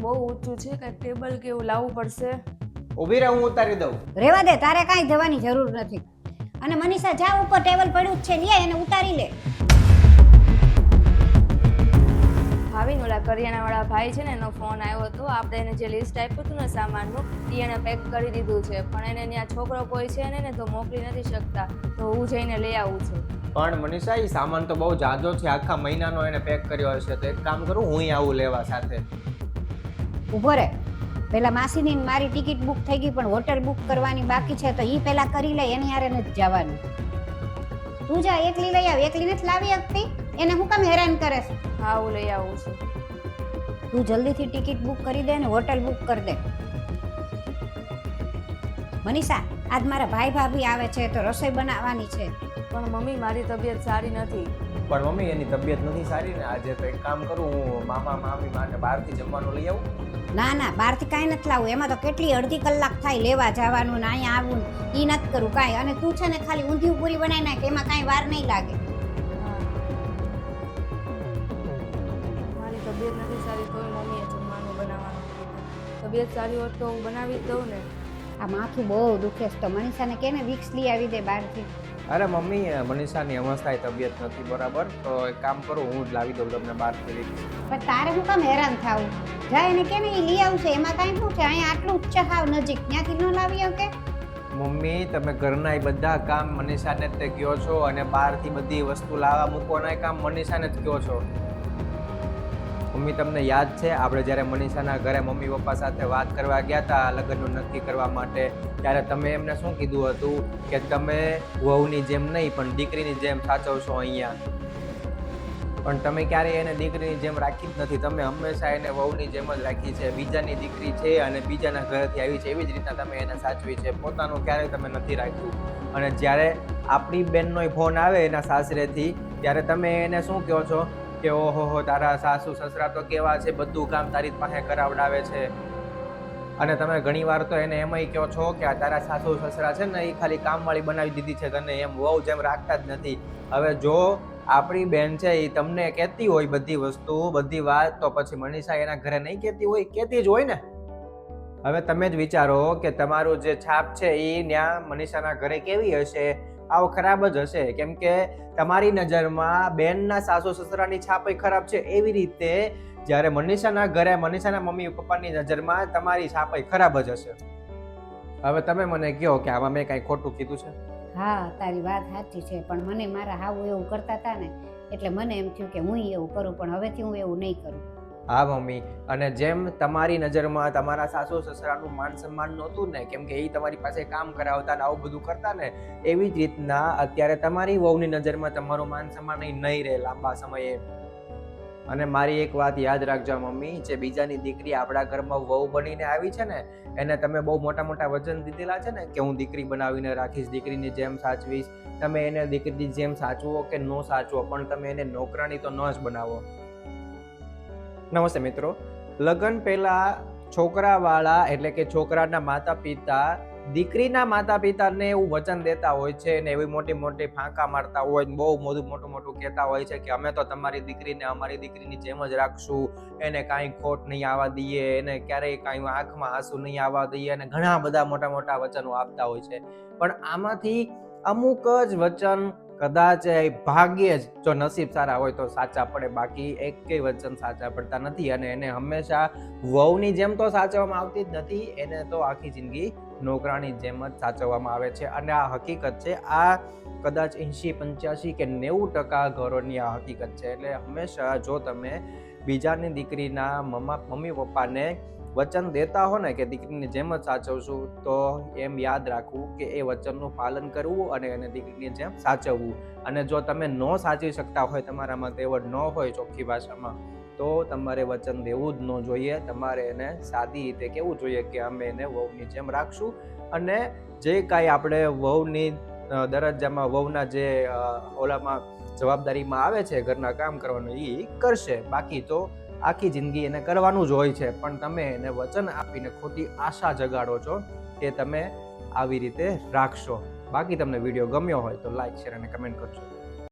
બહુ ઊંચું છે, કંઈક ટેબલ કે એવું લાવવું પડશે. ઊભી રહે, હું ઉતારી દઉં. રેવા દે, તારે કાંઈ જવાની જરૂર નથી. અને મનીષા જા, ઉપર ટેબલ પડ્યું જ છે, લે એને ઉતારી લે. ભાવિન ઓલા કરિયાણાવાળા ભાઈ છે ને, એનો ફોન આવ્યો હતો. આપણે એને જે લિસ્ટ આપ્યું હતું ને સામાનનું, એ એને પેક કરી દીધું છે, પણ એને ત્યાં છોકરો કોઈ છે ને તો મોકલી નથી શકતા, તો હું જઈને લઈ આવું છું. પણ મનીષા, એ સામાન તો બહુ જાજો છે, આખા મહિનાનો એને પેક કર્યો હશે. તો એક કામ કરું, હું આવું લેવા સાથે. ઊભો રે, પેલા માસીની ને મારી ટિકિટ બુક થઈ ગઈ, પણ હોટેલ બુક કરવાની બાકી છે, તો ઈ પેલા કરી લે. એની હારે નથી જવાનું. તું જા, એકલી લઈ આવ. એકલી નથી લાવી શકતી, એને હું કામ હેરાન કરે છે? હા, હું લઈ આવું છું. તું જલ્દીથી ટિકિટ બુક કરી દે ને હોટેલ બુક કરી દે. મનીષા, આજ મારા ભાઈ ભાભી આવે છે, તો રસોઈ બનાવવાની છે. પણ મમ્મી, મારી તબિયત સારી નથી. પણ મમ્મી, એની તબિયત નથી સારી ને આજે. તો એક કામ કરું, હું મામા મામી માટે બહારથી જમવાનું લઈ આવું. ના ના, બહારથી કાંઈ નથી લાવવું. એમાં તો કેટલી અડધી કલાક થાય લેવા જવાનું ને અહીંયા આવવું. ઈ નથી કરું કાંઈ. અને તું છે ને ખાલી ઊંધિયું પૂરી બનાવી નાખ, એમાં કાંઈ વાર નહીં લાગે. મારી તબિયત નથી સારી, તોય મમ્મીએ જમવાનું બનાવવાનું કીધું. તબિયત સારી હોત તો હું બનાવી જ દઉં ને. આ માથું બહુ દુખે છે, તો મનીષાને કે ને વિક્સ લઈ આવી દે બહારથી. અરે મમ્મી, મનીષાની અવસ્થાએ તબિયત નથી બરાબર. તો એક કામ કરું, હું જ લાવી દઉં તમને બહારથી. પણ તારે હું કામ હેરાન થાવું? જાય એને કે ને એ લઈ આવશે, એમાં કાંઈ શું છે? અહીંયા આટલું જ છે, હાવ નજીક, ત્યાંથી ન લાવી આવકે? મમ્મી, તમે ઘરના એ બધા કામ મનીષાને જ તે કહો છો, અને બહારથી બધી વસ્તુ લાવવા મૂકવાના કામ મનીષાને જ કહો છો. મમ્મી, તમને યાદ છે આપણે જ્યારે મનીષાના ઘરે મમ્મી પપ્પા સાથે વાત કરવા ગયા હતા લગ્નનું નક્કી કરવા માટે, ત્યારે તમે એમને શું કીધું હતું કે તમે વહુની જેમ નહીં પણ દીકરીની જેમ સાચવશો અહીંયા. પણ તમે ક્યારેય એને દીકરીની જેમ રાખી જ નથી. તમે હંમેશા એને વહુની જેમ જ રાખી છે. બીજાની દીકરી છે અને બીજાના ઘરેથી આવી છે, એવી જ રીતના તમે એને સાચવી છે. પોતાનું ક્યારેય તમે નથી રાખ્યું. અને જ્યારે આપણી બેનનો ફોન આવે એના સાસરેથી, ત્યારે તમે એને શું કહો છો કે ઓહો, તારા સાસુ સસરા તો કેવા છે, બધું કામ તારી પાસે કરાવડાવે છે. અને તમે ઘણીવાર તો એને એમય કહો છો કે આ તારા સાસુ સસરા છે ને એ ખાલી કામવાળી બનાવી દીધી છે તને, એમ વહુ જેમ રાખતા જ નથી. હવે જો આપણી બેન છે એ તમને કહેતી હોય બધી વસ્તુ બધી વાત, તો પછી મનીષા એના ઘરે નહીં કહેતી હોય? કહેતી જ હોય ને. હવે તમે જ વિચારો કે તમારું જે છાપ છે એ ત્યાં મનીષાના ઘરે કેવી હશે? આવો ખરાબ જ હશે. કેમ કે તમારી નજરમાં બેનના સાસુ સસરાની છાપ ખરાબ છે, એવી રીતે જ્યારે મનીષાના ઘરે મનીષાના મમ્મી પપ્પાની નજરમાં તમારી છાપ ખરાબ જ હશે. હવે તમે મને કહો કે આમાં મેં કાંઈ ખોટું કીધું છે? હા, તારી વાત સાચી છે, પણ મને મારા હાવ એવું કરતા હતા ને, એટલે મને એમ થયું કે હું એવું કરું, પણ હવેથી હું એવું નહીં કરું. હા મમ્મી, અને જેમ તમારી નજરમાં તમારા સાસુ સસરાનું માન સન્માન નહોતું ને, કેમ કે એ તમારી પાસે કામ કરાવતા ને આવું બધું કરતા ને, એવી જ રીતના અત્યારે તમારી વહુની નજરમાં તમારું માન સન્માન નહીં રહે લાંબા સમયે. અને મારી એક વાત યાદ રાખજો મમ્મી, જે બીજાની દીકરી આપણા ઘરમાં વહુ બનીને આવી છે ને, એને તમે બહુ મોટા મોટા વચન દીધેલા છે ને કે હું દીકરી બનાવીને રાખીશ, દીકરીની જેમ સાચવીશ. તમે એને દીકરીની જેમ સાચવો કે ન સાચવો, પણ તમે એને નોકરાણી તો ન જ બનાવો. નમસ્તે મિત્રો, લગ્ન પહેલા છોકરાવાળા એટલે કે છોકરાના માતા પિતા દીકરીના માતા પિતાને એવું વચન દેતા હોય છે ને એવી મોટી મોટી ફાંકા મારતા હોય ને બહુ મોટું કહેતા હોય છે કે અમે તો તમારી દીકરીને અમારી દીકરીની જેમ જ રાખશું, એને કાંઈ ખોટ નહીં આવવા દઈએ, એને ક્યારેય કાંઈ આંખમાં આંસુ નહીં આવવા દઈએ, અને ઘણા બધા મોટા વચનો આપતા હોય છે. પણ આમાંથી અમુક જ વચન કદાચ ભાગ્યે જ જો નસીબ સારા હોય તો સાચા પડે, બાકી એકેય વચન સાચા પડતા નથી. અને એને હંમેશા વહુની જેમ તો સાચવવામાં આવતી જ નથી, એને તો આખી જિંદગી નોકરાની જેમ જ સાચવવામાં આવે છે. અને આ હકીકત છે, આ કદાચ 80-85 કે 90% ઘરોની આ હકીકત છે. એટલે હંમેશા જો તમે બીજાની દીકરીના મમ્મી પપ્પાને વચન દેતા હો ને કે દીકરીની જેમ જ સાચવશું, તો એમ યાદ રાખવું કે એ વચનનું પાલન કરવું અને એને દીકરીની જેમ સાચવવું. અને જો તમે ન સાચવી શકતા હોય, તમારામાં તેવડ ન હોય ચોખ્ખી ભાષામાં, તો તમારે વચન દેવું જ ન જોઈએ. તમારે એને સાદી રીતે કહેવું જોઈએ કે અમે એને વહુની જેમ રાખશું, અને જે કાંઈ આપણે વહુની દરજ્જામાં વહુના જે ઓલામાં જવાબદારીમાં આવે છે ઘરના કામ કરવાનું, એ કરશે. બાકી તો આખી જિંદગી એને કરવાનું જ હોય છે. પણ તમે એને વચન આપીને ખોટી આશા જગાડો છો કે તમે આવી રીતે રાખશો. બાકી તમને વિડીયો ગમ્યો હોય તો લાઈક, શેર અને કમેન્ટ કરજો.